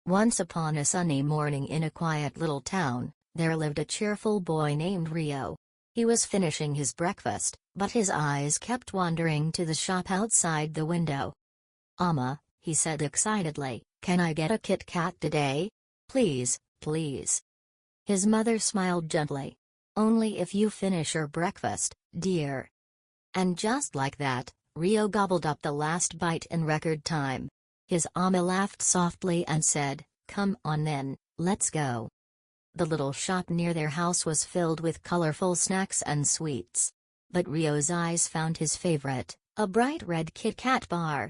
Once upon a sunny morning in a quiet little town, there lived a cheerful boy named Rio. He was finishing his breakfast, but his eyes kept wandering to the shop outside the window. "Amma," he said excitedly, "can I get a Kit Kat today? Please, please." His mother smiled gently. "Only if you finish your breakfast, dear." And just like that, Rio gobbled up the last bite in record time. His Amma laughed softly and said, "Come on then, let's go." The little shop near their house was filled with colorful snacks and sweets. But Rio's eyes found his favorite, a bright red Kit Kat bar.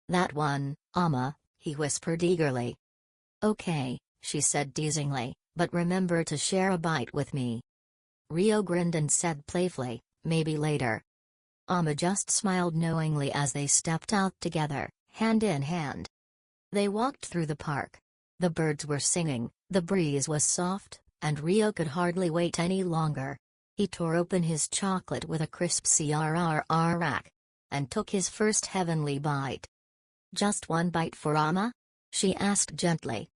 "That one, Amma," he whispered eagerly. "Okay," she said teasingly, "but remember to share a bite with me." Rio grinned and said playfully, "Maybe later." Amma just smiled knowingly as they stepped out together, hand in hand. They walked through the park. The birds were singing, the breeze was soft, and Rio could hardly wait any longer. He tore open his chocolate with a crisp crrr, and took his first heavenly bite. "Just one bite for Amma?" she asked gently.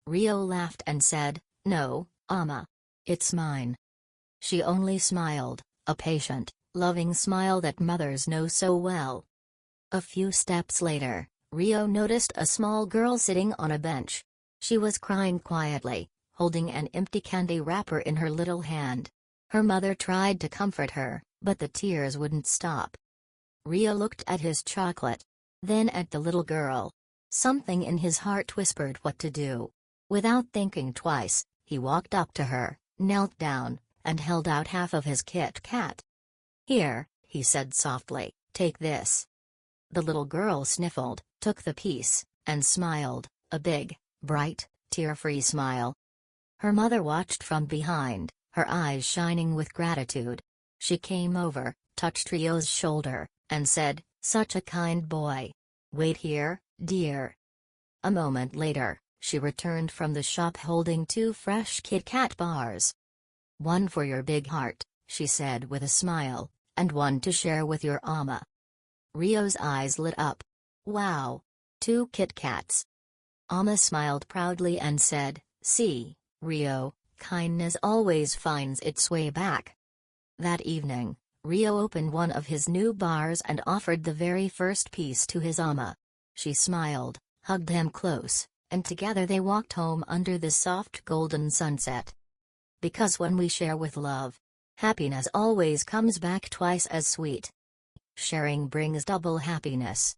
Rio laughed and said, "No, Amma. It's mine." She only smiled, a patient, loving smile that mothers know so well. A few steps later, Rio noticed a small girl sitting on a bench. She was crying quietly, holding an empty candy wrapper in her little hand. Her mother tried to comfort her, but the tears wouldn't stop. Rio looked at his chocolate, then at the little girl. Something in his heart whispered what to do. Without thinking twice, he walked up to her, knelt down, and held out half of his Kit Kat. "Here," he said softly, "take this." The little girl sniffled, took the piece, and smiled, a big, bright, tear-free smile. Her mother watched from behind, her eyes shining with gratitude. She came over, touched Rio's shoulder, and said, "Such a kind boy. Wait here, dear." A moment later, she returned from the shop holding 2 fresh Kit Kat bars. "One for your big heart," she said with a smile, "and one to share with your Amma." Rio's eyes lit up. "Wow! 2 Kit Kats." Amma smiled proudly and said, "See, Rio, kindness always finds its way back." That evening, Rio opened one of his new bars and offered the very first piece to his Amma. She smiled, hugged him close, and together they walked home under the soft golden sunset. Because when we share with love, happiness always comes back twice as sweet. Sharing brings double happiness.